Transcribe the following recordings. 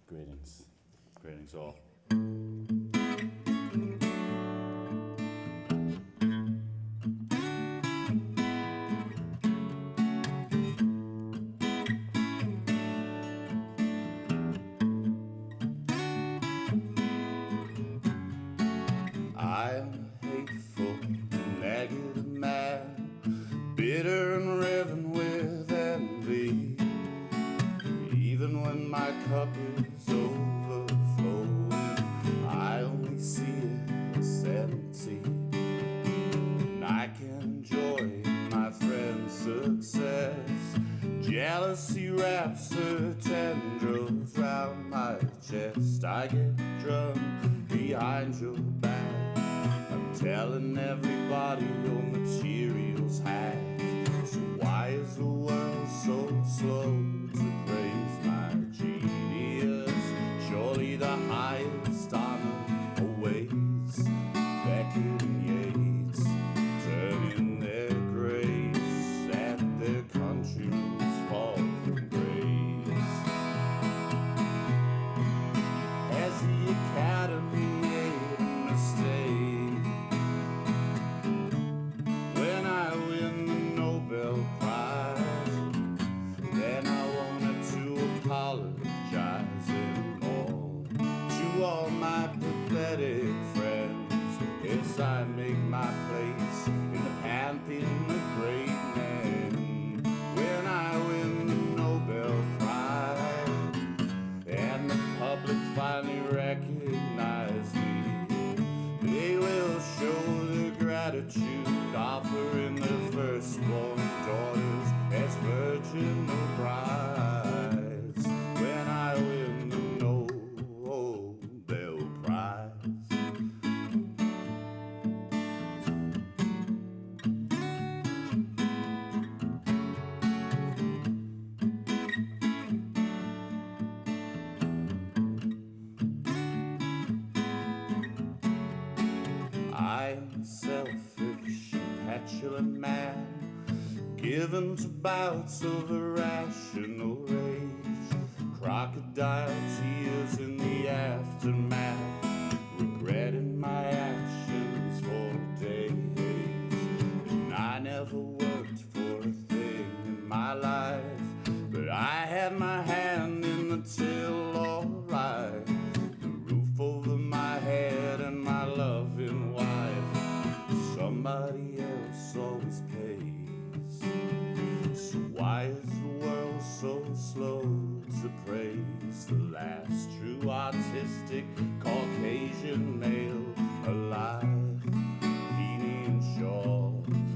Greetings. Greetings all. I am a hateful, negative man, bitter and revving with envy. Even when my cup is overflowing, I only see it as empty. And I can enjoy my friend's success. Jealousy wraps her tendrils round my chest. I get drunk behind your back. I'm telling everybody your material's hacked. So why is the world so slow to praise my genius? Surely the highest honor awaits Beckett and Yates, turning their grace at their countrymen's fall from grace. Has the Academy made a mistake when I win the Nobel Prize? Then I wanted to apologize anymore to all my pathetic friends as I make my place in the pantheon of great men. When I win the Nobel Prize and the public finally recognize me, they will show their gratitude, offering their firstborn daughters as virginal brides. When I win the Nobel Prize. I am a selfish and petulant man, given to bouts of irrational rage, crocodile tears in the aftermath, regretting my actions for days. And I never worked for a thing in my life, but I had my hand in the till, alright. The roof over my head and my loving wife. Somebody else always pays. So why is the world so slow to praise the last true artistic Caucasian male alive? Heaney and Shaw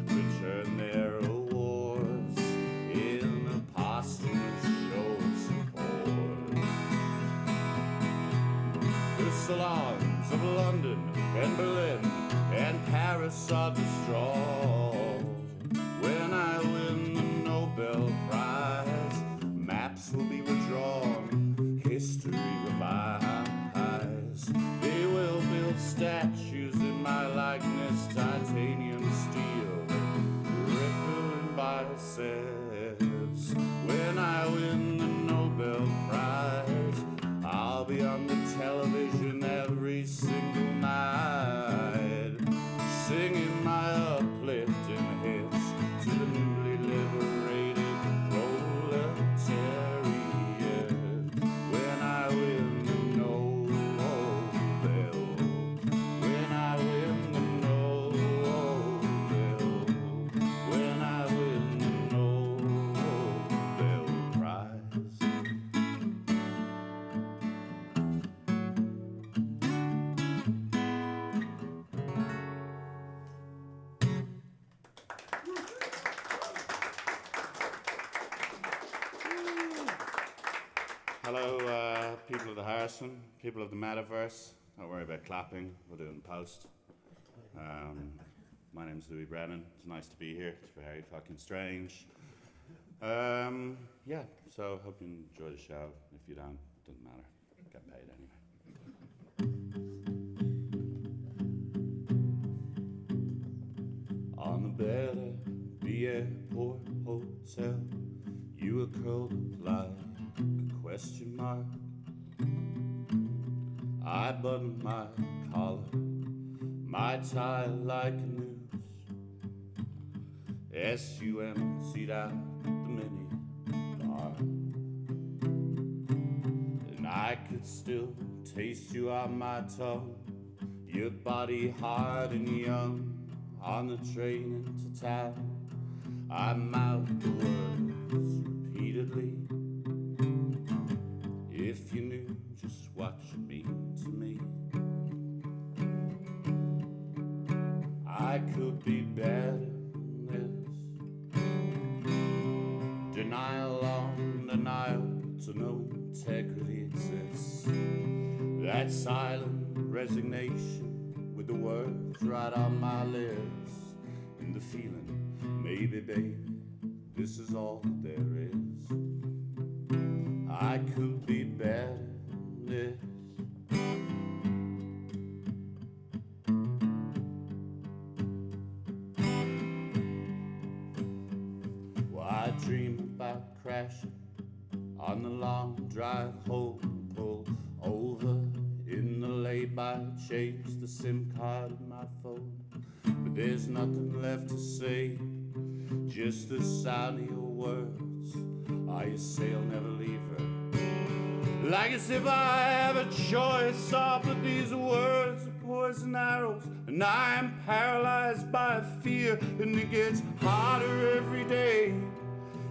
return their awards in a posthumous show of support. The salons of London and Berlin and Paris are distraught. When I win the Nobel Prize, maps will be redrawn, history revised. They will build statues in my likeness, titanium steel, rippling biceps. When I win the Nobel Prize, I'll be on the television every single night, singing my uplifting hits to the newly liberated proletariat. When I win the Nobel, when I win the Nobel, when I win the Nobel Prize. Hello, people of the Harrison, people of the Metaverse. Don't worry about clapping, we'll do it in post. My name's Brennan. It's nice to be here. It's very fucking strange. Yeah, so hope you enjoy the show. If you don't, it doesn't matter. Get paid anyway. On the bed at the airport hotel, you were curled up like a question I button my collar, my tie like a noose. SUMC'd out the mini bar, and I could still taste you on my tongue. Your body hard and young on the train into town. I mouth the words repeatedly. If you knew just what you mean to me, I could be better than this. Denial on denial to no integrity exists. That silent resignation with the words right on my lips, and the feeling, maybe baby, this is all that there is. I could be better than this. Well, I dream about crashing on the long drive home, pull over in the lay-by, change the SIM card in my phone. But there's nothing left to say, just the sound of your words. You say I'll never leave her, like as if I have a choice. But these words are poison arrows, and I am paralyzed by fear. And it gets harder every day,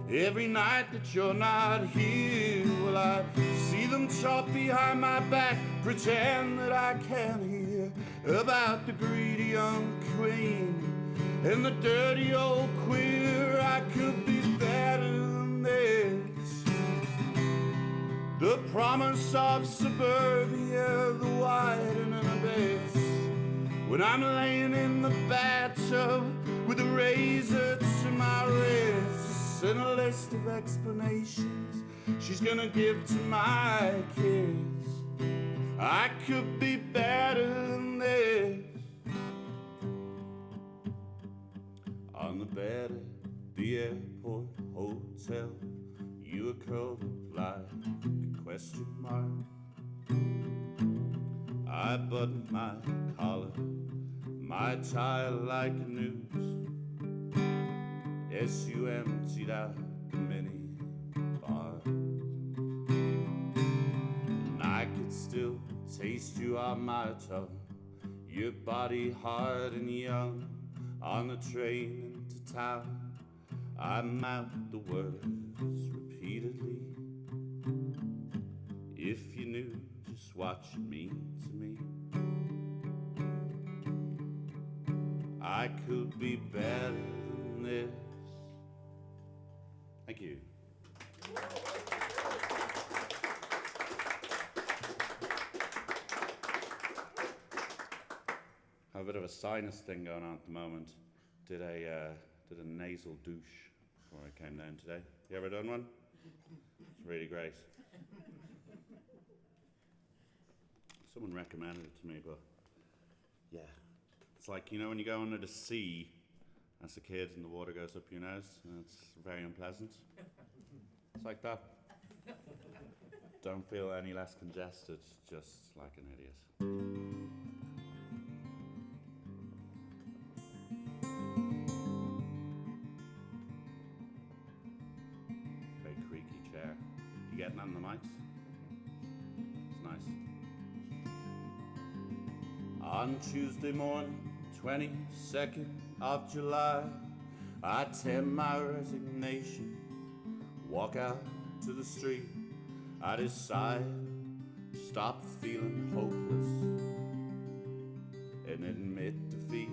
every night that you're not here. Well, I see them talk behind my back, pretend that I can't hear about the greedy young queen and the dirty old queer. I could be better than this. The promise of suburbia, the wide and an abyss. When I'm laying in the bathtub with a razor to my wrist and a list of explanations she's gonna give to my kids, I could be better than this. On the bed at the airport hotel, you were curled up like a question mark. I buttoned my collar, my tie like a noose. SUMC'd out the mini bar, and I could still taste you on my tongue. Your body hard and young on the train into town. I mouth the words repeatedly. If you knew just what you mean to me, I could be better than this. Thank you. I have a bit of a sinus thing going on at the moment. Did a nasal douche before I came down today. You ever done one? It's really great. Someone recommended it to me, but yeah. It's like, you know, when you go under the sea as a kid and the water goes up your nose and it's very unpleasant. It's like that. Don't feel any less congested, just like an idiot. Very creaky chair. You getting on the mics? It's nice. On Tuesday morning, 22nd of July, I tender my resignation, walk out to the street. I decide to stop feeling hopeless and admit defeat.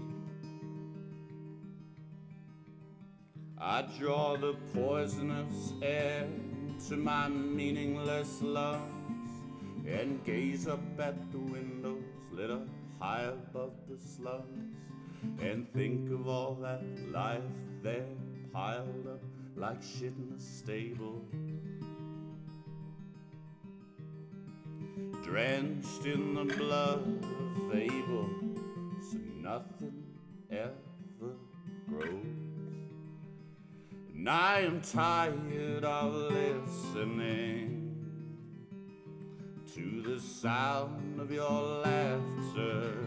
I draw the poisonous air to my meaningless lungs and gaze up at the windows lit up high above the slums, and think of all that life there piled up like shit in a stable, drenched in the blood of fable, so nothing ever grows. And I am tired of listening to the sound of your laughter.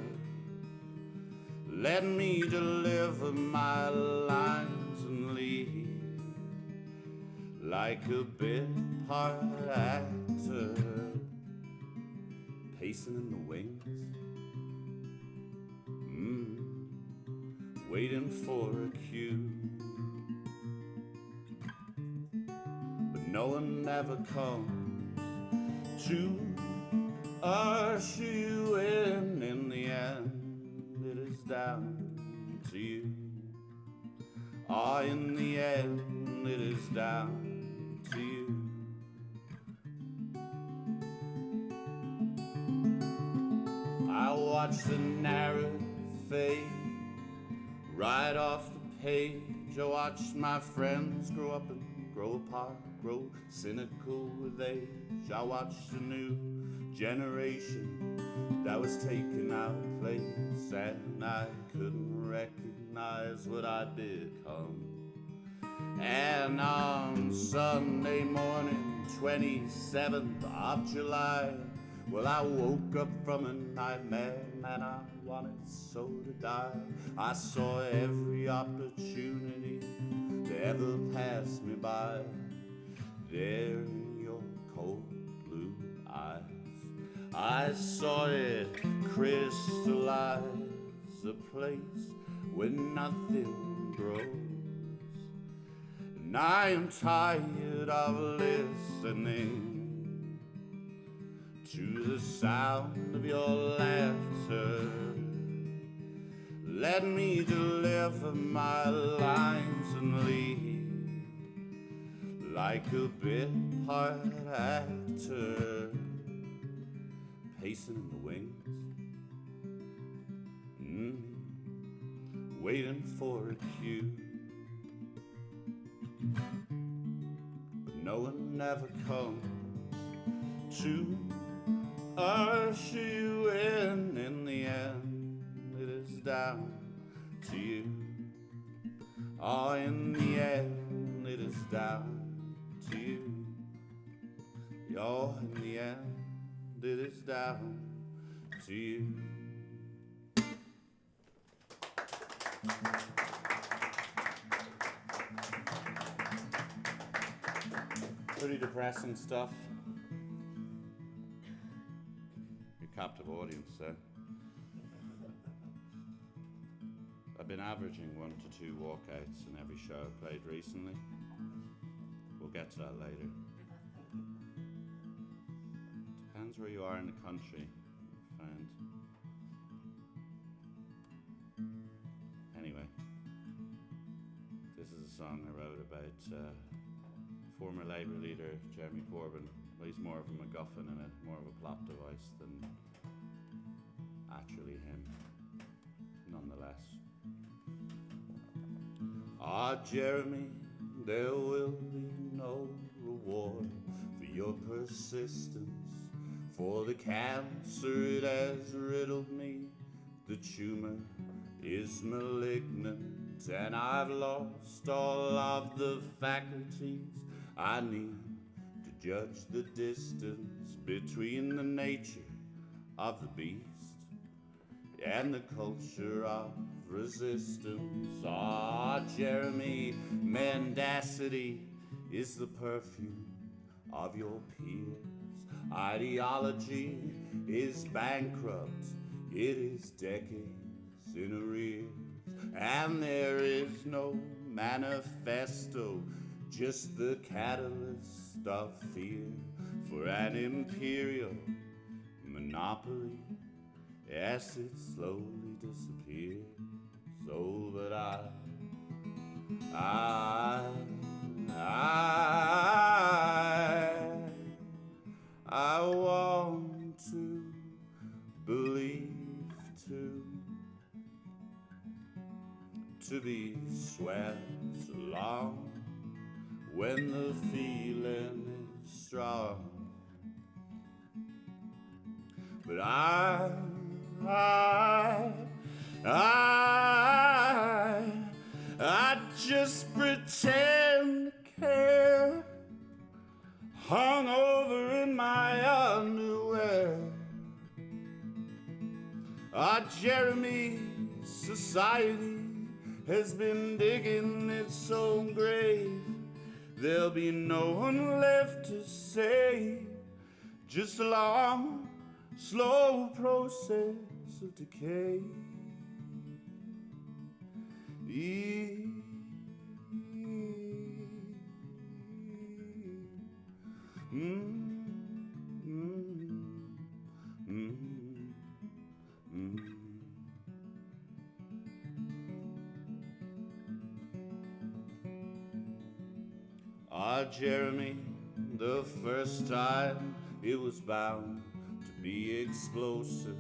Let me deliver my lines and leave like a bit part actor, pacing in the wings, waiting for a cue. But no one ever comes to usher you in the end. It is down to you. Ah, in the end, it is down to you. I watch the narrative fade right off the page. I watch my friends grow up and grow apart, grow cynical with age. I watched a new generation that was taking our place, and I couldn't recognize what I'd become. And on Sunday morning, 27th of July, well, I woke up from a nightmare, and I wanted so to die. I saw every opportunity to ever pass me by, there in your cold blue eyes. I saw it crystallize, a place where nothing grows. And I am tired of listening to the sound of your laughter. Let me deliver my lines and leave like a bit part actor, pacing in the wings, waiting for a cue. But no one ever comes to usher you in the end. It is down to you. Oh, in the end, it is down to you. Oh, in the end, it is down to you. Pretty depressing stuff. Your captive audience there. I've been averaging 1 to 2 walkouts in every show I've played recently. We'll get to that later. Depends where you are in the country, I find. Anyway, this is a song I wrote about former Labour leader Jeremy Corbyn. Well, he's more of a MacGuffin and more of a plot device than actually him, nonetheless. Ah, Jeremy, there will be no reward for your persistence, for the cancer it has riddled me. The tumor is malignant, and I've lost all of the faculties I need to judge the distance between the nature of the beast and the culture of resistance. Ah, Jeremy, mendacity is the perfume of your peers. Ideology is bankrupt, it is decades in arrears, and there is no manifesto, just the catalyst of fear for an imperial monopoly as it slowly disappears. So that I want to believe too, to be swept along when the feeling is strong. But I just pretend to care, hung over in my underwear. Our Jeremy society has been digging its own grave. There'll be no one left to save, just a long, slow process of decay. Ah, Jeremy, the first time it was bound to be explosive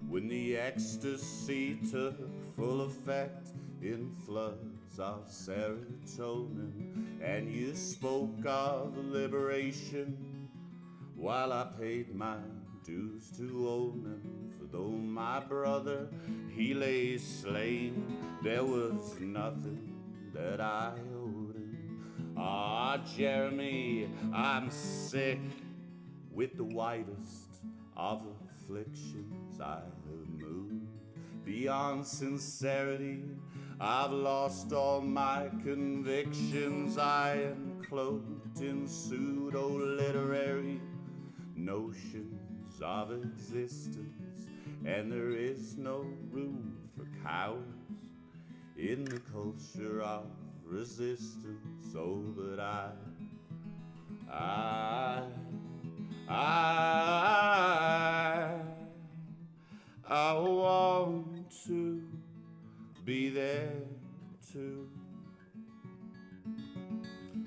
when the ecstasy took full effect in floods of serotonin, and you spoke of liberation while I paid my dues to Onan. For though my brother he lay slain, there was nothing that I owed him. Ah, Jeremy, I'm sick with the whitest of afflictions. I have moved beyond sincerity. I've lost all my convictions. I am cloaked in pseudo-literary notions of existence, and there is no room for cowards in the culture of resistance. Oh, but I want to be there too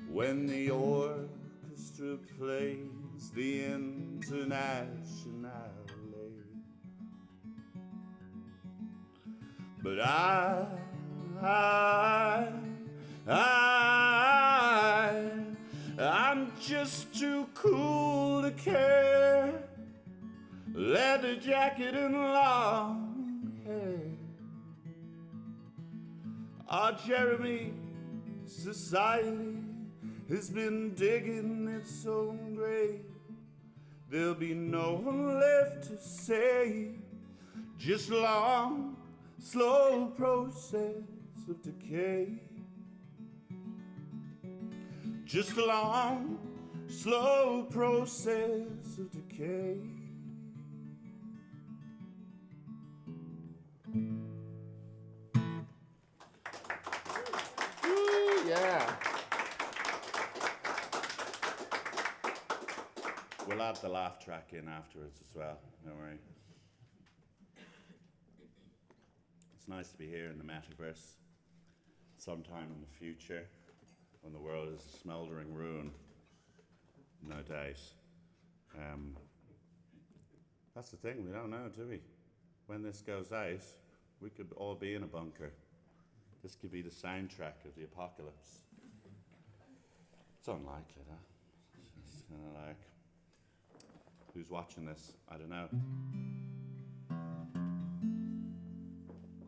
when the orchestra plays the Internationale. But I'm just too cool to care. Leather jacket and long hair. Our Jeremy society has been digging its own grave. There'll be no one left to save, just long, slow process of decay. Just a long, slow process of decay. Ooh, yeah. We'll add the laugh track in afterwards as well, don't worry. It's nice to be here in the metaverse sometime in the future when the world is a smouldering ruin, no doubt. That's the thing, we don't know, do we? When this goes out, we could all be in a bunker. This could be the soundtrack of the apocalypse. It's unlikely, huh? It's kind of like, who's watching this? I don't know.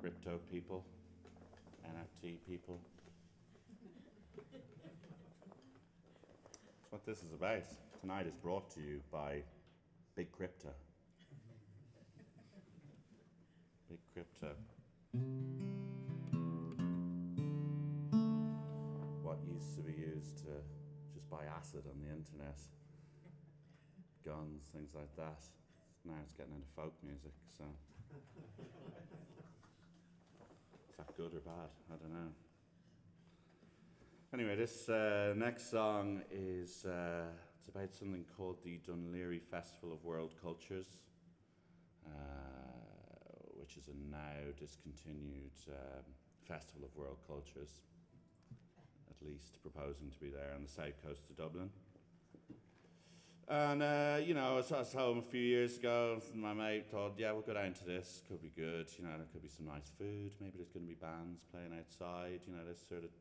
Crypto people, NFT people. That's what this is about. Tonight is brought to you by Big Crypto. Big Crypto. What used to be used to just buy acid on the internet, guns, things like that. Now it's getting into folk music, so. Is that good or bad? I don't know. Anyway, this next song is it's about something called the Dunleary Festival of World Cultures, which is a now discontinued Festival of World Cultures, at least proposing to be there on the south coast of Dublin. And, you know, I was home a few years ago, and my mate thought, yeah, we'll go down to this, could be good, you know, there could be some nice food, maybe there's going to be bands playing outside, you know, this sort of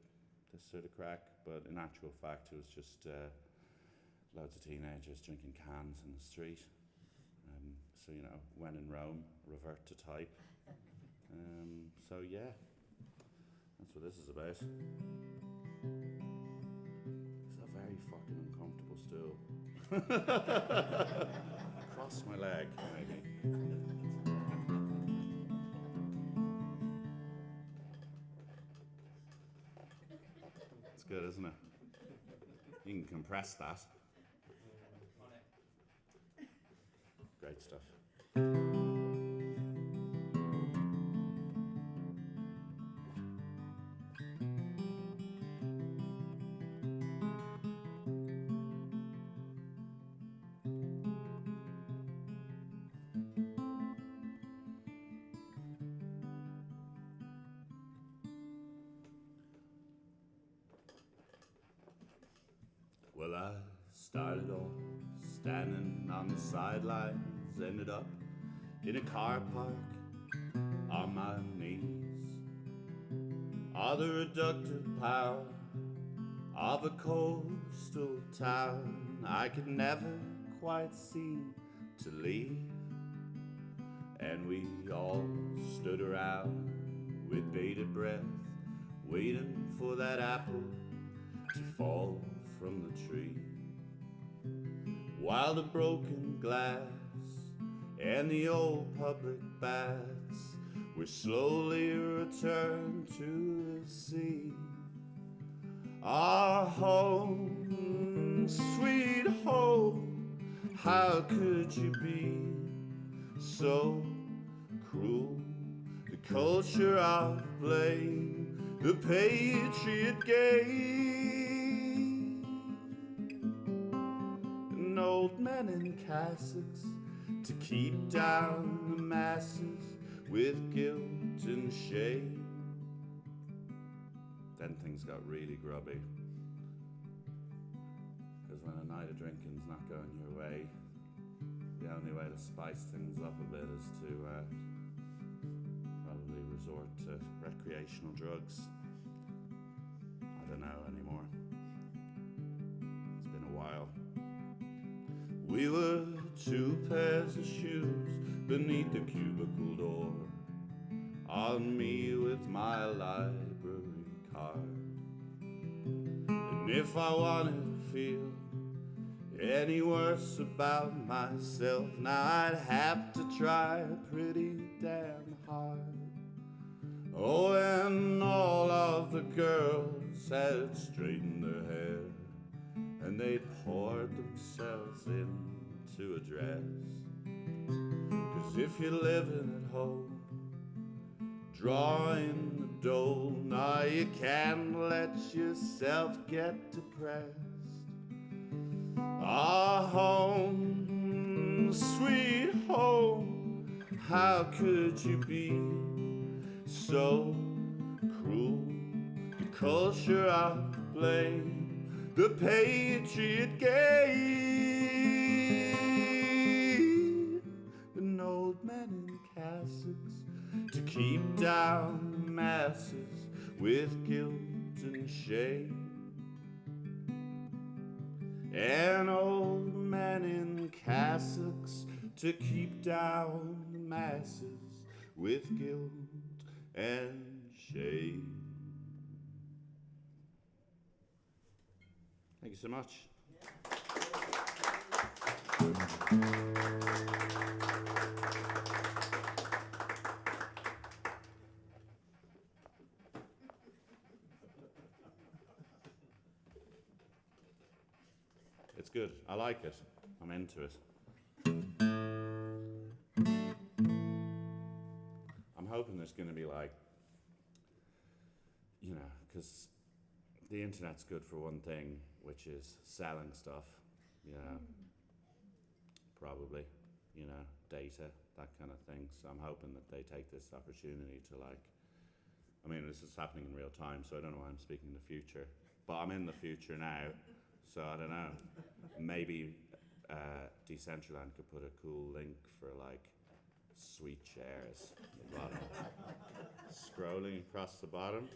crack. But in actual fact, it was just loads of teenagers drinking cans in the street. So, you know, when in Rome, revert to type. So, yeah, that's what this is about. It's a very fucking uncomfortable stool. Cross my leg, maybe. It's good, isn't it? You can compress that. Great stuff. Well, I started off standing on the sidelines, ended up in a car park on my knees. All the reductive power of a coastal town I could never quite seem to leave. And we all stood around with bated breath, waiting for that apple to fall from the tree. While the broken glass and the old public baths were slowly returned to the sea. Our home, sweet home, how could you be so cruel? The culture of blame, the patriot game, and old men in cassocks to keep down the masses with guilt and shame. Then things got really grubby, because when a night of drinking's not going your way, the only way to spice things up a bit is to probably resort to recreational drugs. I don't know anymore. It's been a while. We were two pairs of shoes beneath the cubicle door, on me with my library card. And if I wanted to feel any worse about myself, now I'd have to try pretty damn hard. Oh, and all of the girls had straightened their hair, and they'd poured themselves into a dress. 'Cause if you're living at home, drawing the dough, now you can't let yourself get depressed. Our home, sweet home, how could you be so cruel? The culture of blame, the patriot game, and old men in cassocks to keep down the masses with guilt and shame. An old man in cassocks to keep down the masses with guilt and shame. Thank you so much. It's good. I like it. I'm into it. I'm hoping there's going to be like, you know, because the internet's good for one thing, which is selling stuff, you know, probably, you know, data, that kind of thing. So I'm hoping that they take this opportunity to like, I mean, this is happening in real time, so I don't know why I'm speaking in the future, but I'm in the future now, so I don't know. Maybe Decentraland could put a cool link for like sweet chairs at the bottom. Scrolling across the bottom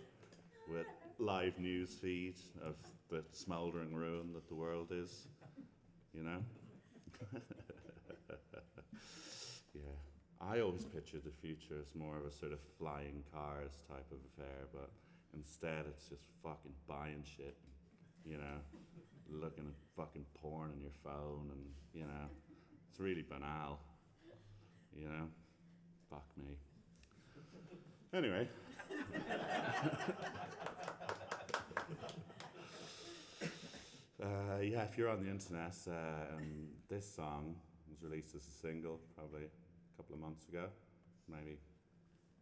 with live news feed of the smouldering ruin that the world is, you know? Yeah, I always pictured the future as more of a sort of flying cars type of affair, but instead it's just fucking buying shit, you know? Looking at fucking porn on your phone, and you know, it's really banal, you know. Fuck me. Anyway. Yeah, if you're on the internet, this song was released as a single probably a couple of months ago. Maybe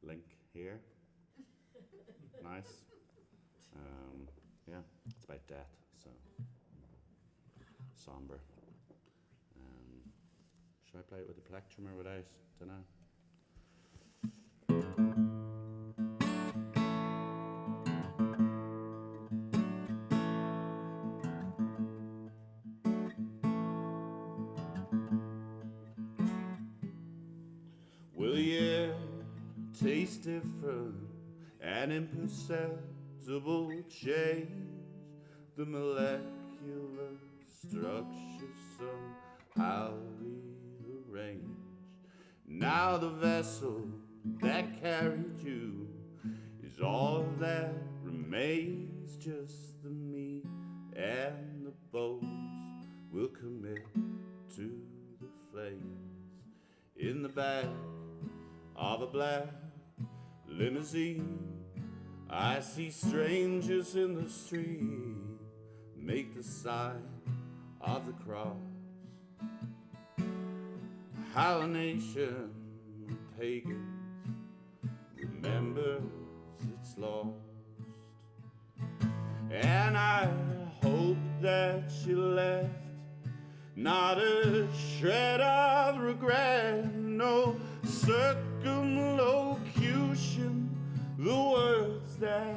link here. Nice. Yeah, it's about death, so somber. Should I play it with a plectrum or without? Don't know. Will you taste different and imperceptible change? The molecular structure somehow rearranged. Now the vessel that carried you is all that remains. Just the meat and the bones will commit to the flames. In the back of a black limousine, I see strangers in the street make the sign of the cross. How a nation of pagans remembers its lost. And I hope that she left not a shred of regret, no circumlocution, the words that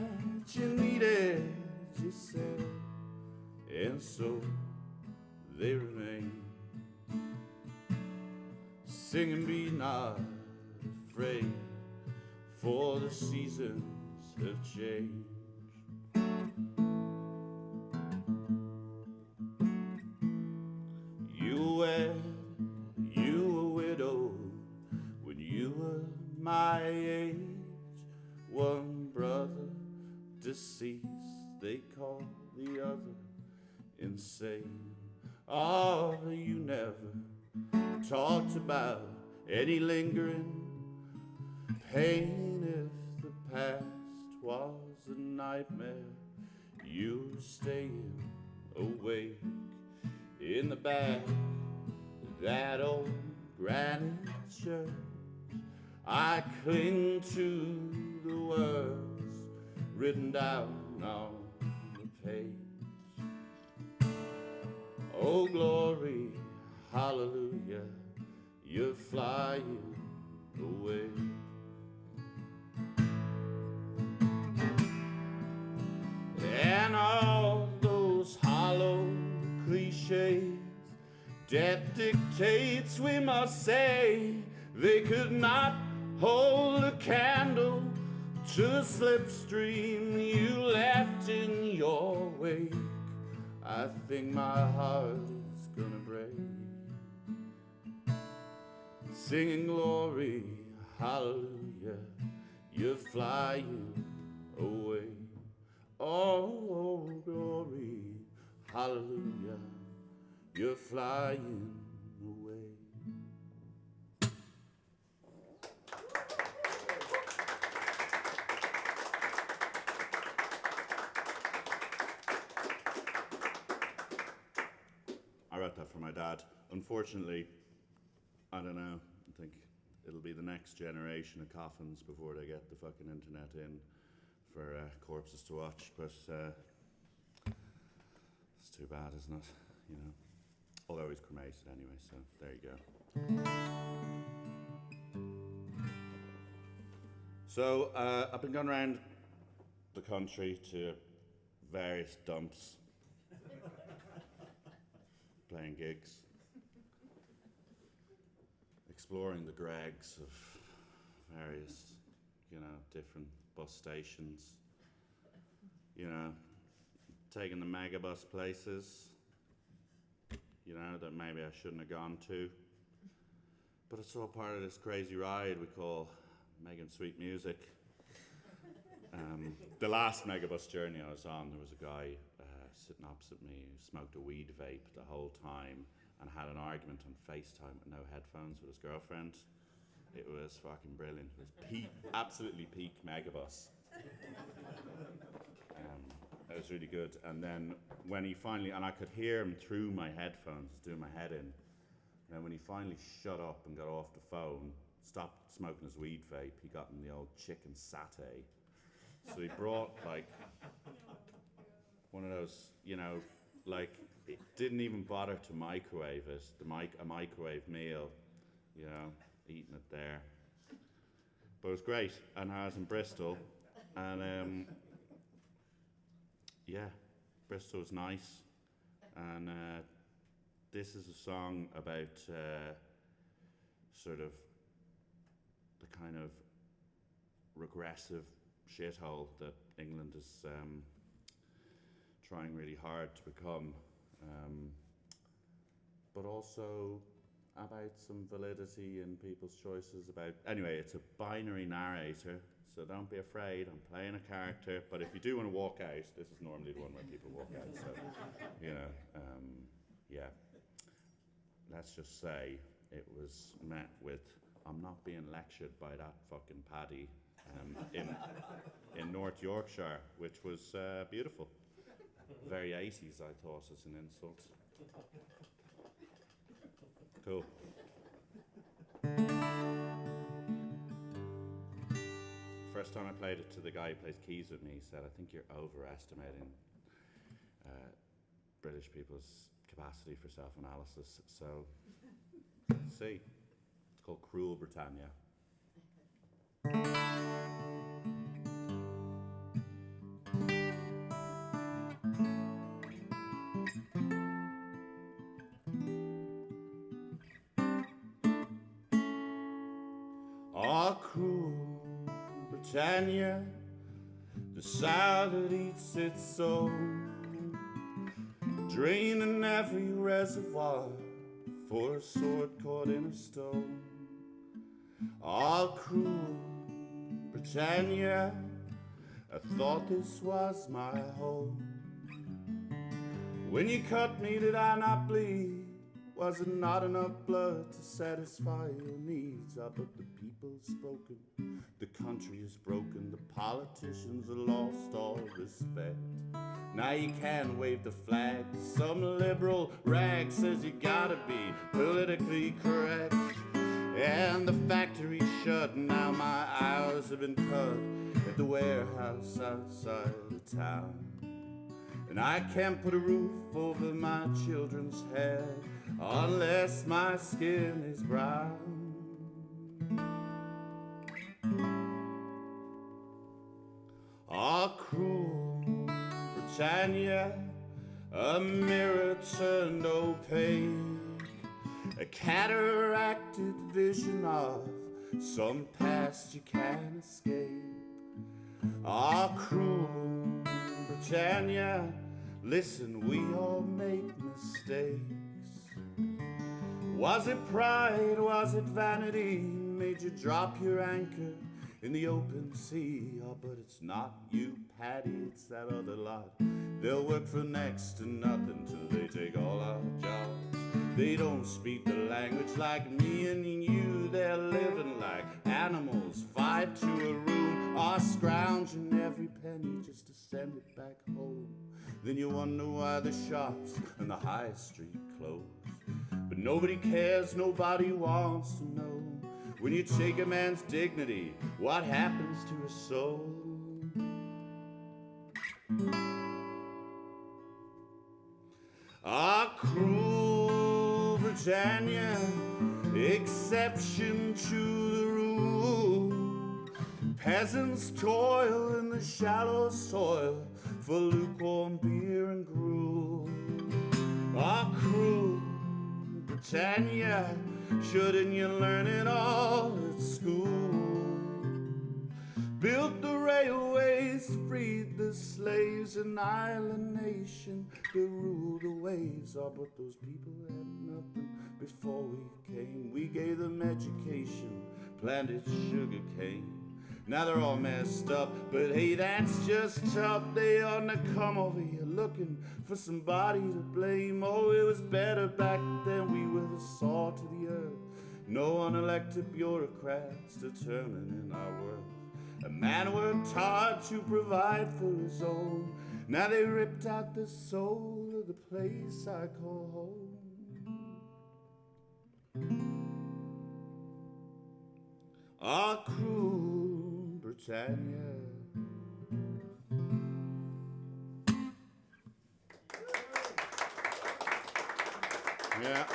you needed, you said, and so they remain. Singing, be not afraid, for the seasons have changed. You were widowed when you were my age. One brother deceased, they call the other insane. Oh, you never talked about any lingering pain. If the past was a nightmare, you were staying awake in the back of that old granite church. I cling to the words written down on the page. Oh, glory, hallelujah, you're flying away. And all those hollow cliches, death dictates we must say, they could not hold a candle to the slipstream you left in your wake. I think my heart's gonna break, singing glory, hallelujah, you're flying away. Oh, glory, hallelujah, you're flying away. I wrote that for my dad. Unfortunately, I don't know, I think it'll be the next generation of coffins before they get the fucking internet in for corpses to watch, but it's too bad, isn't it? You know, although he's cremated anyway, so there you go. So I've been going around the country to various dumps, playing gigs, exploring the dregs of various, different bus stations, taking the megabus places, that maybe I shouldn't have gone to. But it's all part of this crazy ride we call Megan Sweet Music. The last megabus journey I was on, there was a guy sitting opposite me who smoked a weed vape the whole time, and had an argument on FaceTime with no headphones with his girlfriend. It was fucking brilliant. It was absolutely peak Megabus. It was really good. And then when he finally, and I could hear him through my headphones doing my head in, and then when he finally shut up and got off the phone, stopped smoking his weed vape, he got in the old chicken satay. So he brought like one of those, you know, like it didn't even bother to microwave it, a microwave meal, you know, eating it there. But it was great, and I was in Bristol, and yeah, Bristol was nice, and this is a song about sort of the kind of regressive shithole that England is trying really hard to become, but also about some validity in people's choices about... Anyway, it's a binary narrator, so don't be afraid, I'm playing a character, but if you do want to walk out, this is normally the one where people walk out, so, you know, yeah. Let's just say it was met with, I'm not being lectured by that fucking Paddy in North Yorkshire, which was beautiful. Very 80s, I thought, as an insult. Cool. First time I played it to the guy who plays keys with me, he said, I think you're overestimating British people's capacity for self-analysis. So, let's see. It's called Cruel Britannia. Ah, cruel Britannia, the sow that eats its soul, draining every reservoir for a sword caught in a stone. Ah, cruel Britannia, I thought this was my home. When you cut me, did I not bleed? Was it not enough blood to satisfy your needs? Ah, but the people have spoken, the country is broken, the politicians have lost all respect. Now you can't wave the flag, some liberal rag says you gotta be politically correct. And the factory's shut, now my hours have been cut at the warehouse outside the town. And I can't put a roof over my children's head unless my skin is brown. Ah, cruel Britannia, a mirror turned opaque, a cataracted vision of some past you can't escape. Ah, cruel Britannia, listen, we all make mistakes. Was it pride, was it vanity, made you drop your anchor in the open sea? Oh, but it's not you, Paddy, it's that other lot. They'll work for next to nothing till they take all our jobs. They don't speak the language like me and you. They're living like animals, fight to a room, are scrounging every penny just to send it back home. Then you wonder why the shops and the high street close. But nobody cares, nobody wants to know. When you take a man's dignity, what happens to his soul? Ah, cruel Britannia, exception to the rule. Peasants toil in the shallow soil for lukewarm beer and gruel. Ah, cruel Britannia, shouldn't you learn it all at school? Built the railways, freed the slaves, an island nation to rule the waves. Oh, but those people had nothing before we came. We gave them education, planted sugar cane. Now they're all messed up, but hey, that's just tough. They ought to come over here looking for somebody to blame. Oh, it was better back then, we were the salt of the earth. No unelected bureaucrats determining our worth. A man worked hard to provide for his own. Now they ripped out the soul of the place I call home. Our cruel Britannia. Yeah.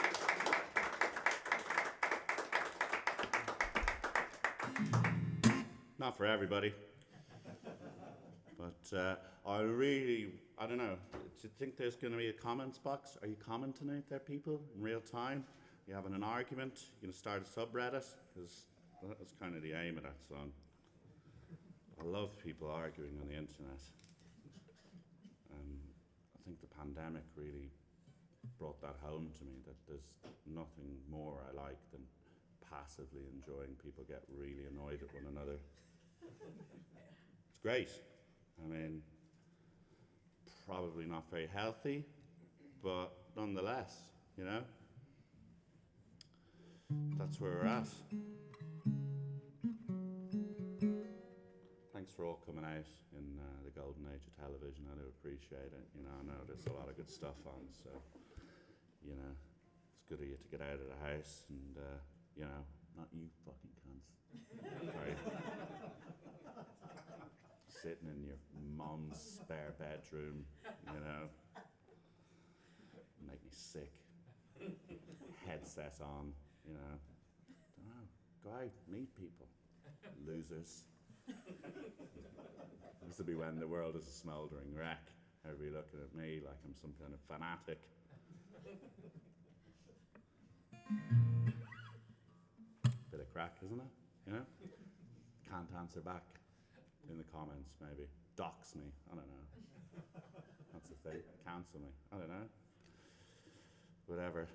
Not for everybody. But I don't know. Do you think there's going to be a comments box? Are you commenting out there, people, in real time? You having an argument? You going to start a subreddit? Because that's kind of the aim of that song. I love people arguing on the internet. I think the pandemic really brought that home to me, that there's nothing more I like than passively enjoying people get really annoyed at one another. It's great. I mean, probably not very healthy, but nonetheless, you know, that's where we're at. Thanks for all coming out in the golden age of television. I do appreciate it. You know, I know there's a lot of good stuff on, so, you know, it's good of you to get out of the house and, you know, not you fucking cunts. Right? Sitting in your mum's spare bedroom, you know, make me sick. Headset on, you know. Don't know. Go out, meet people. Losers. This will be when the world is a smouldering wreck. Everybody looking at me like I'm some kind of fanatic. Bit of crack, isn't it? You know? Can't answer back in the comments, maybe. Dox me, I don't know. That's the thing. Cancel me, I don't know. Whatever.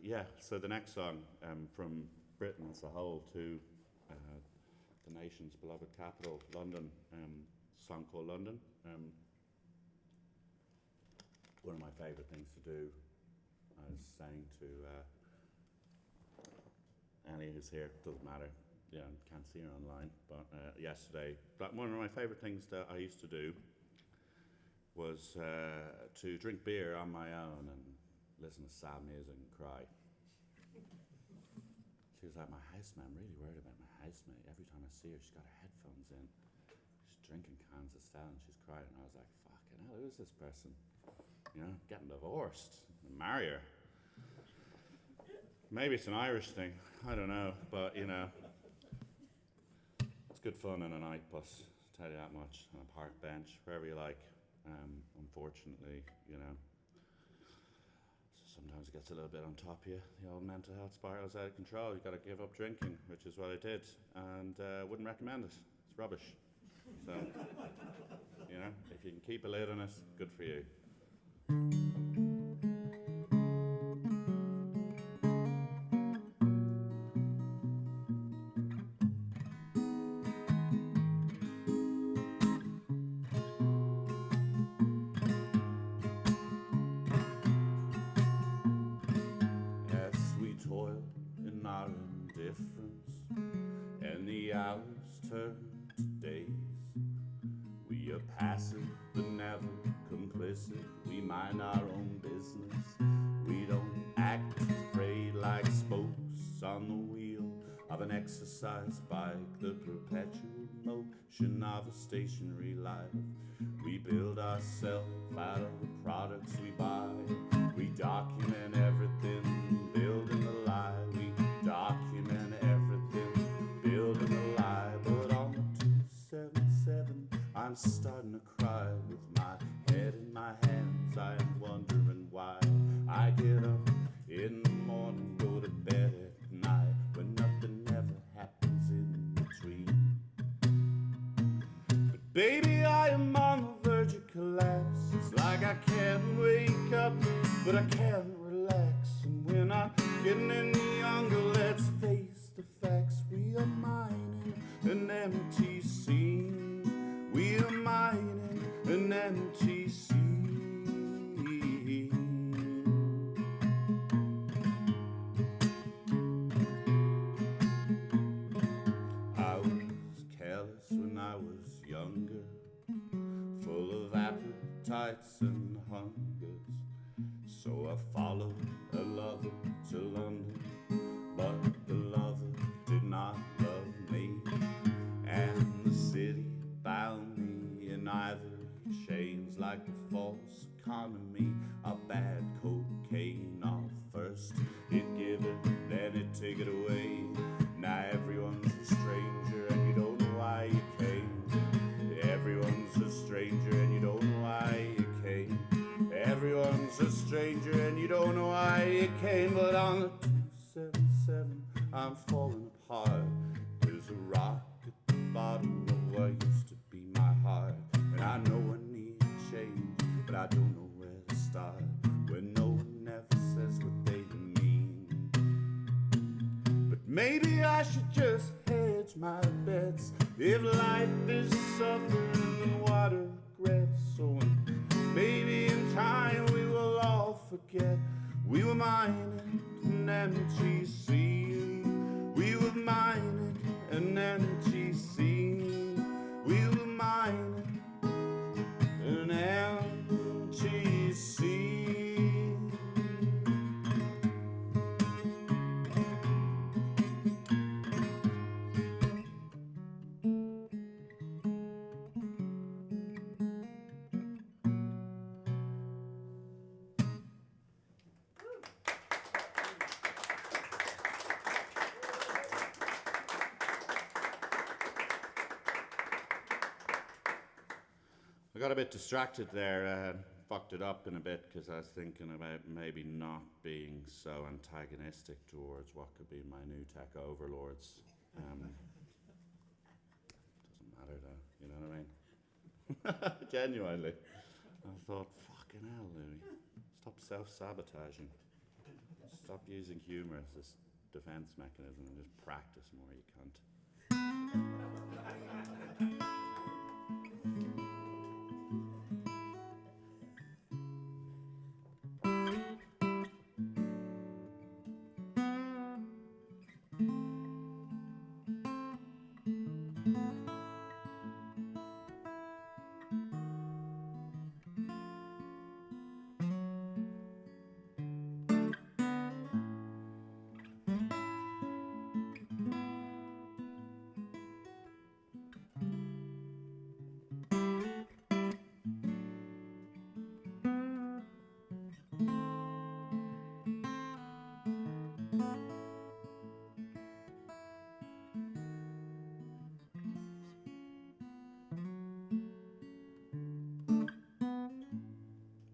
Yeah, so the next song from Britain as a whole to the nation's beloved capital, London, a song called London. One of my favourite things to do, I was saying to Annie, who's here, doesn't matter, yeah, can't see her online, but yesterday, but one of my favourite things that I used to do was to drink beer on my own and listen to sad music and cry. She was like, my housemate, I'm really worried about my housemate. Every time I see her, she's got her headphones in. She's drinking cans of Stella and she's crying. And I was like, fucking hell, who is this person? You know, getting divorced. Marry her. Maybe it's an Irish thing. I don't know. But, you know, it's good fun on a night bus, I'll tell you that much. On a park bench, wherever you like. Unfortunately, you know, sometimes it gets a little bit on top of you. The old mental health spirals out of control. You've got to give up drinking, which is what I did, and wouldn't recommend it. It's rubbish. So, you know, if you can keep a lid on it, good for you. And the hours turn to days. We are passive but never complicit. We mind our own business. We don't act afraid like spokes on the wheel of an exercise bike. The perpetual motion of a stationary life. We build ourselves out of the products we buy. We document everything, building a lie. We document everything, building a lie. But on the 277, I'm starting to cry. With my head in my hands, I am wondering why I get up in the morning, go to bed at night, when nothing ever happens in between. But baby, I am on the verge of collapse. It's like I can't wake up, but I can't relax. And we're not getting any younger, let's face the facts. We are mining an empty scene. We are mining an empty appetites and hungers. So I followed a lover to London, but the lover did not love me, and the city bound me in ivory chains like a false economy. A bad cocaine off first, it give it, then it take it away. Now everyone's a stranger and you don't know why you came. Everyone's a stranger and you don't know why you came. Everyone's a stranger and you don't know why you came. But on the 277 I'm falling apart. There's a rock at the bottom of what used to be my heart. And I know I need change, but I don't know where to start when no one ever says what they mean. But maybe I should just hedge my bets. If life is suffering, then what a regret. So maybe in time we will all forget we were mining an empty sea. We were mining an empty sea. We were mining an empty sea. I got a bit distracted there, fucked it up in a bit because I was thinking about maybe not being so antagonistic towards what could be my new tech overlords. Doesn't matter though, you know what I mean? Genuinely. I thought, fucking hell, Louis, stop self-sabotaging. Stop using humour as this defence mechanism and just practice more, you cunt.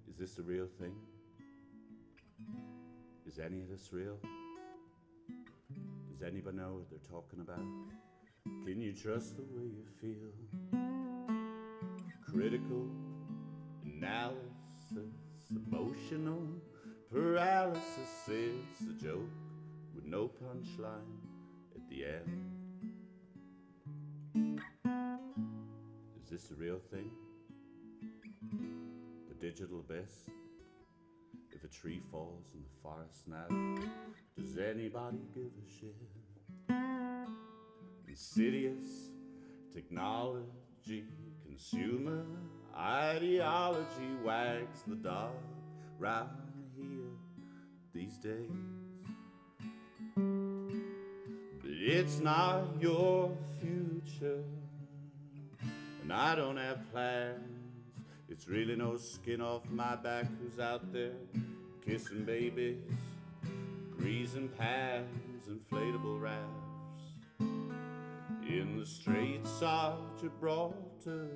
Is this the real thing? Is any of this real? Does anybody know what they're talking about? Can you trust the way you feel? Critical analysis, emotional paralysis. It's a joke with no punchline at the end. Is this the real thing? The digital abyss? If a tree falls in the forest now, does anybody give a shit? Insidious technology, consumer ideology wags the dog round here these days. But it's not your future, and I don't have plans. It's really no skin off my back who's out there kissing babies, greasing pans, inflatable rafts. In the Straits of Gibraltar,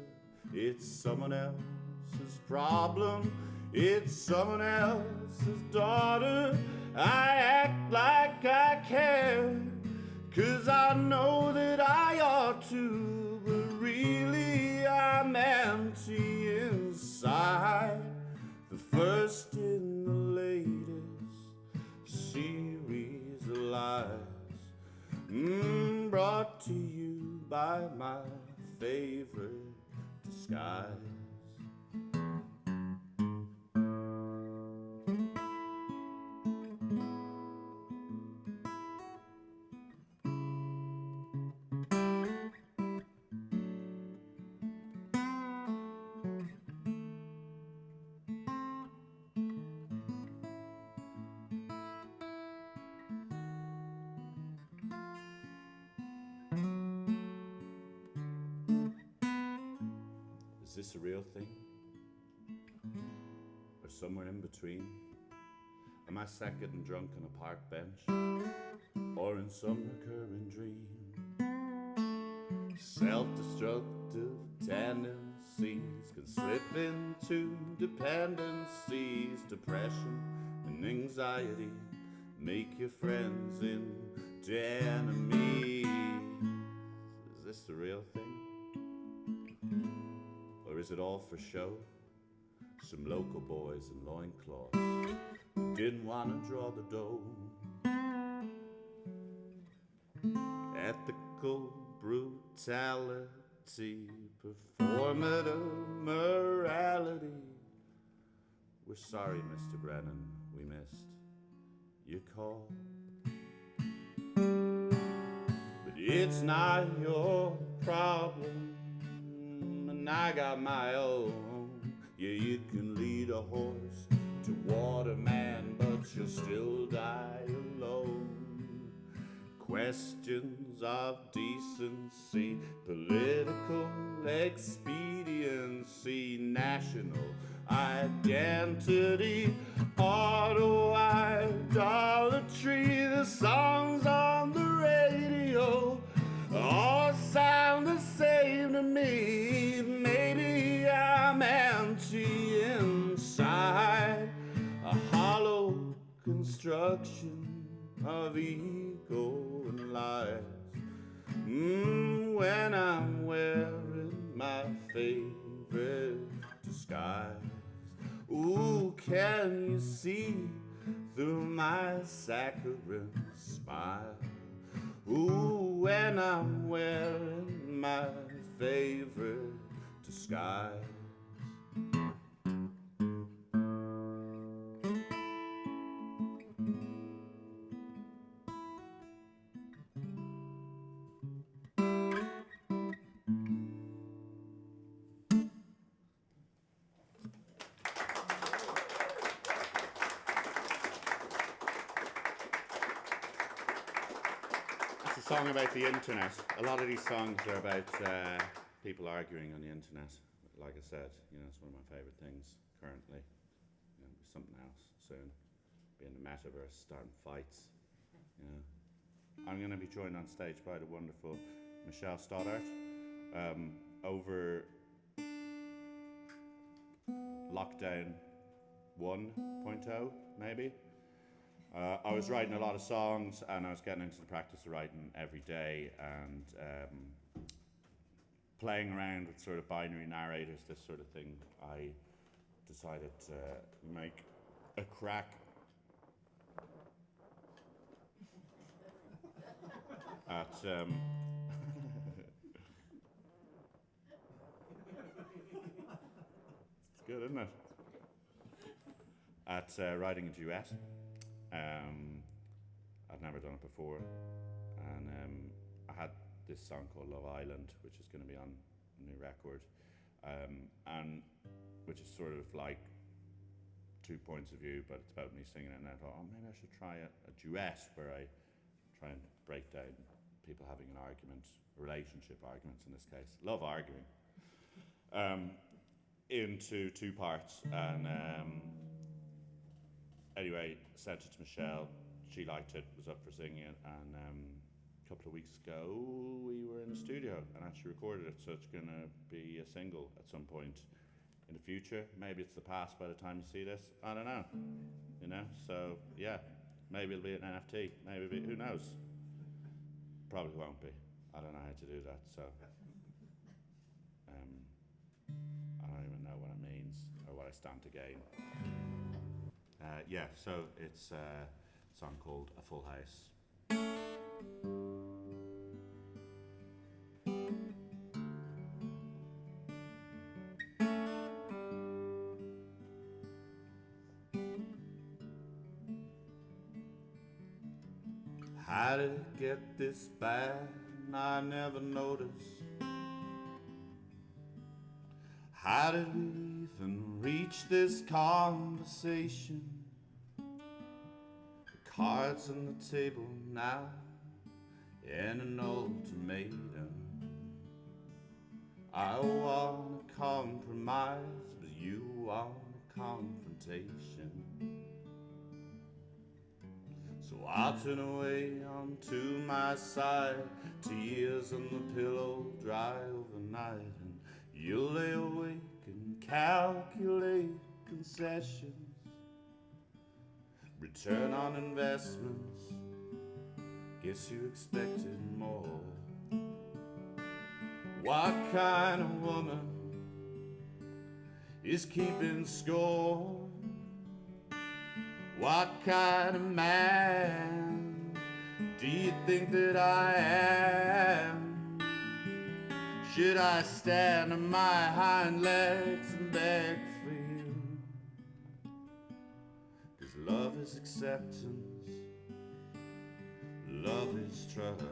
it's someone else's problem. It's someone else's daughter. I act like I care, 'cause I know that I ought to, but really I'm empty inside. The first in the latest series of lies, brought to you by my favorite disguise. Is this a real thing? Or somewhere in between? Am I sat getting drunk on a park bench? Or in some recurring dream? Self-destructive tendencies can slip into dependencies. Depression and anxiety make your friends into enemies. Is this the real thing? Or is it all for show? Some local boys in loincloths who didn't want to draw the dough. Ethical brutality, performative morality. We're sorry, Mr. Brennan, we missed your call. But it's not your problem, and I got my own. Yeah, you can lead a horse to water, man, but you'll still die alone. Questions of decency, political expediency, national identity, auto idolatry. The songs on the radio all sound the same to me. Maybe I'm empty inside, a hollow construction of ego and lies. When I'm wearing my favorite disguise. Ooh, can you see through my saccharine smile? Ooh, when I'm wearing my favorite disguise. Song about the internet. A lot of these songs are about people arguing on the internet. Like I said, it's one of my favourite things currently. Something else soon. Be in the metaverse, starting fights. I'm going to be joined on stage by the wonderful Michelle Stoddart. Over lockdown 1.0, maybe. I was writing a lot of songs, and I was getting into the practice of writing every day, and playing around with sort of binary narrators, this sort of thing. I decided to make a crack at it's good, isn't it? At writing a duet. I'd never done it before, and I had this song called Love Island, which is going to be on a new record, and which is sort of like 2 points of view, but it's about me singing it, and I thought, maybe I should try a duet where I try and break down people having an argument, relationship arguments in this case, love arguing, into 2 parts, and anyway, sent it to Michelle. She liked it, was up for singing it, and a couple of weeks ago we were in the studio and actually recorded it, so it's going to be a single at some point in the future. Maybe it's the past by the time you see this. I don't know. So yeah, maybe it'll be an NFT. Maybe who knows? Probably won't be. I don't know how to do that, so I don't even know what it means or what I stand to gain. So it's a song called A Full House. How did it get this bad? I never noticed. How did we even reach this conversation? The cards on the table now in an ultimatum. I I want a compromise, but you want a confrontation. So I'll turn away onto my side, tears on the pillow dry overnight, and you'll lay awake and calculate concessions, return on investments. Guess you expected more. What kind of woman is keeping score? What kind of man do you think that I am? Should I stand on my hind legs and beg for you? 'Cause love is acceptance, love is trust.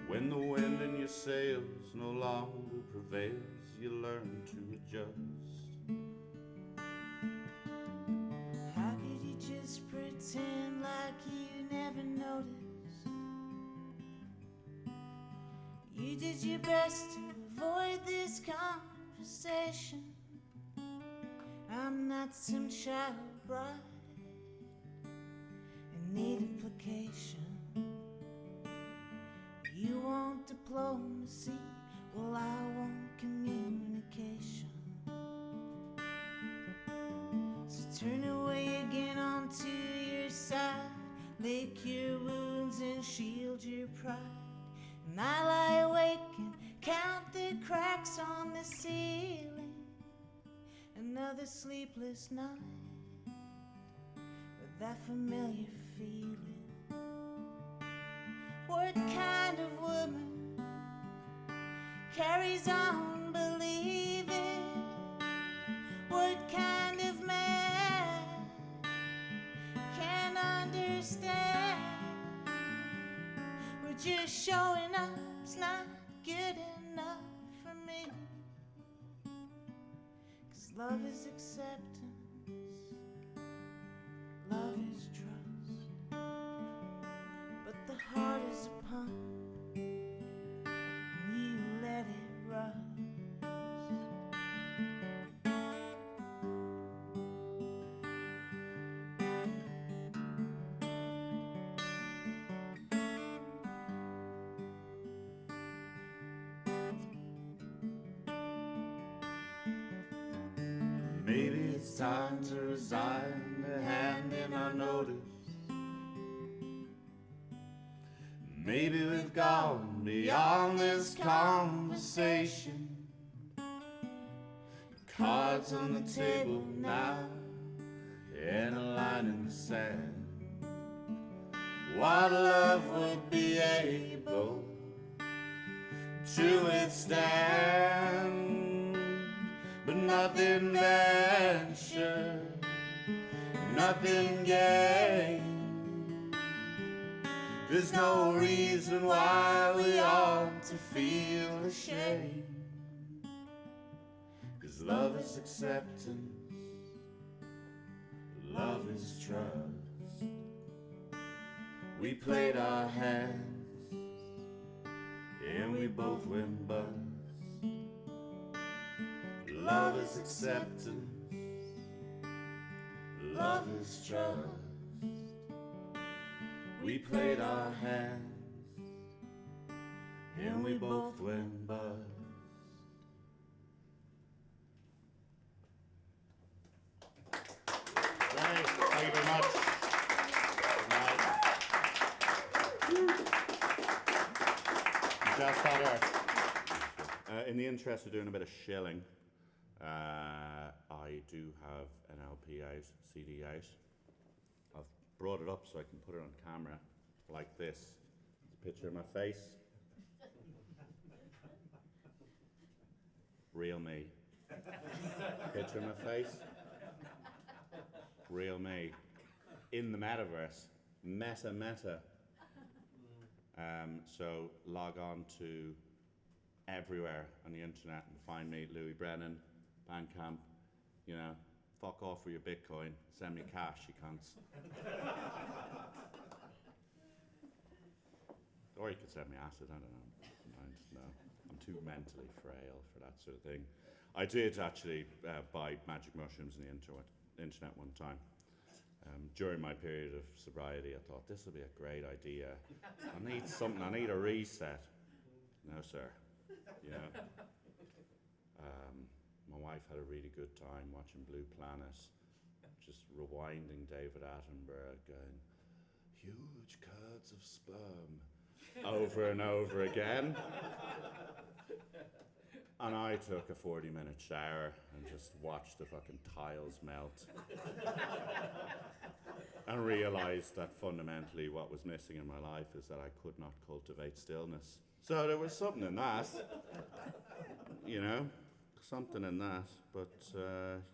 When the wind in your sails no longer prevails, you learn to adjust. How could you just pretend like you never noticed? You did your best to avoid this conversation. I'm not some child bride in need of placation. You want diplomacy, well I want communication. So turn away again onto your side, lick your wounds and shield your pride. And I lie awake and count the cracks on the ceiling. Another sleepless night with that familiar feeling. What kind of woman carries on believing? What kind of man can understand? We're just showing up's not good enough for me. 'Cause love is acceptance, love is trust, but the heart is a pump and you let it rust. Maybe it's time to resign the hand in our notice. Maybe we've gone beyond this conversation. Cards on the table now and a line in the sand. What love would be able to withstand, but nothing ventured, nothing gained. There's no reason why we ought to feel ashamed. 'Cause love is acceptance, love is trust. We played our hands and we both went bust. Love is acceptance, love is trust. We played our hands and we both went bust. Right, thank you very much. Just better. In the interest of doing a bit of shilling, I do have an LP out, CD out. I've brought it up so I can put it on camera like this. It's a picture of my face. Real me. Picture of my face. Real me. In the metaverse. Meta. So log on to everywhere on the internet and find me, Louis Brennan, Bandcamp, you know, fuck off with your Bitcoin, send me cash, you cunts. Or you could send me acid, I don't know. I'm too mentally frail for that sort of thing. I did actually buy magic mushrooms on the internet one time. During my period of sobriety, I thought this would be a great idea. I need something. I need a reset. No, sir. You know. My wife had a really good time watching Blue Planet, just rewinding David Attenborough, going, huge curds of sperm, over and over again. And I took a 40-minute shower and just watched the fucking tiles melt. And realised that fundamentally what was missing in my life is that I could not cultivate stillness. So there was something in that, you know, something in that, but,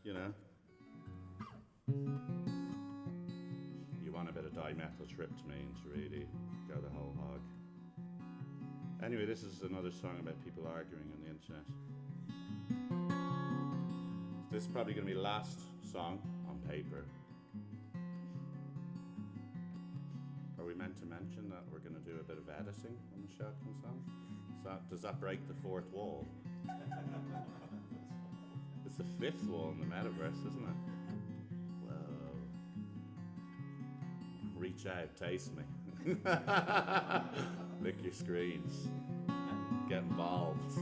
you know. You want a bit of dimethyltryptamine to really go the whole hog. Anyway, this is another song about people arguing on the internet. This is probably going to be the last song on paper. Are we meant to mention that we're going to do a bit of editing when the show comes on? Does that break the fourth wall? It's the fifth wall in the metaverse, isn't it? Whoa. Reach out, taste me. Lick your screens. Get involved.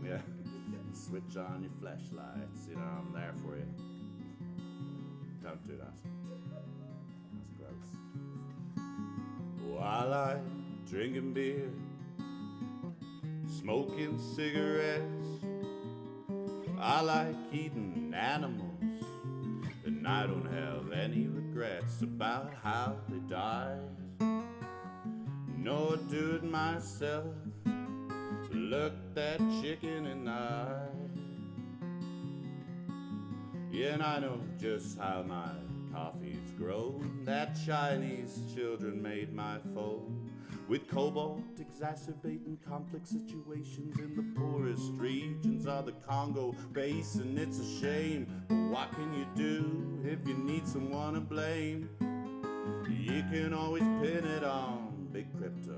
Yeah. Switch on your flashlights. You know, I'm there for you. Don't do that. That's gross. While I'm drinking beer, smoking cigarettes, I like eating animals, and I don't have any regrets about how they died. No, I'd do it myself. Look that chicken in the eye. Yeah, and I know just how my coffee's grown. That Chinese children made my phone. With cobalt exacerbating complex situations in the poorest regions of the Congo Basin. It's a shame, but what can you do if you need someone to blame? You can always pin it on big crypto.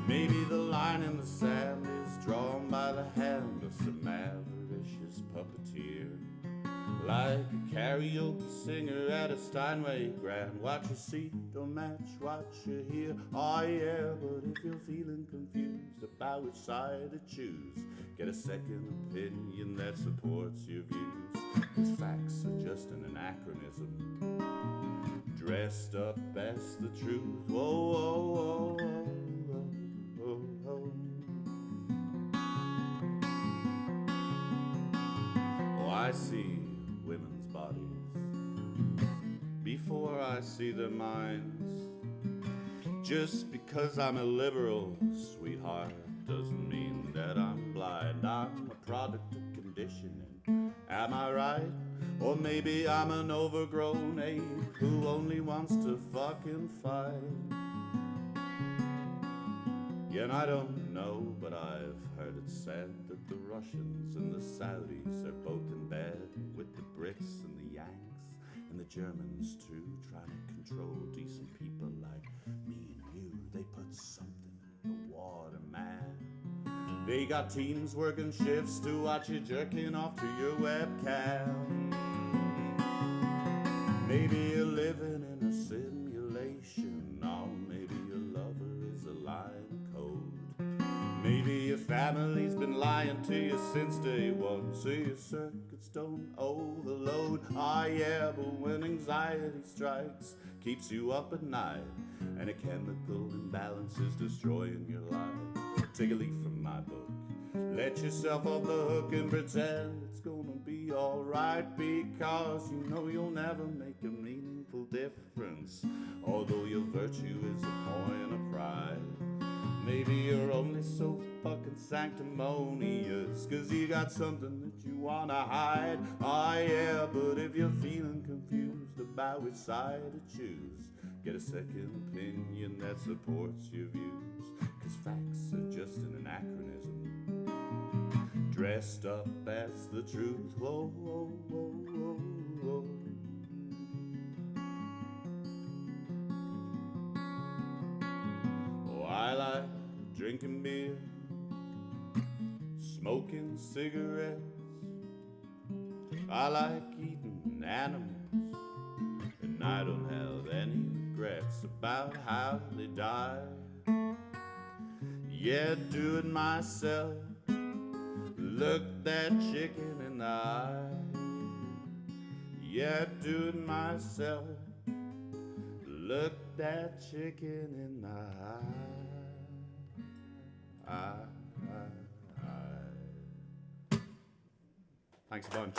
Maybe the line in the sand is drawn by the hand of some avaricious puppeteer. Like a karaoke singer at a Steinway Grand. What you see don't match what you hear. Oh yeah, but if you're feeling confused about which side to choose, get a second opinion that supports your views. Cause facts are just an anachronism, dressed up as the truth. Whoa, whoa, whoa, whoa, whoa, whoa. Oh, I see women's bodies before I see their minds. Just because I'm a liberal, sweetheart, doesn't mean that I'm blind. I'm a product of conditioning, am I right? Or maybe I'm an overgrown ape who only wants to fucking fight. Yeah, and I don't know, but I've heard it said that the Russians and the Saudis are both in bed with the Brits and the Yanks, and the Germans too, trying to control decent people like me and you. They put something in the water, man. They got teams working shifts to watch you jerking off to your webcam. Maybe you're living in a simulation, or maybe your lover is a lying code. Maybe your family's been lying to you since day one, so your circuits don't overload. Ah yeah, but when anxiety strikes, keeps you up at night, and a chemical imbalance is destroying your life. Take a leaf from my book. Let yourself off the hook and pretend it's gonna be alright, because you know you'll never make a meaningful difference, although your virtue is a point of pride. Maybe you're only so fucking sanctimonious cause you got something that you wanna hide. Oh yeah, but if you're feeling confused about which side to choose, get a second opinion that supports your views. Cause facts are just an anachronism, dressed up as the truth. Whoa, whoa, whoa, whoa, whoa. Oh, I like drinking beer, smoking cigarettes. I like eating animals, and I don't have any regrets about how they died. Yeah, do it myself, look that chicken in the eye. Yeah, do it myself, look that chicken in the eye. Thanks a bunch.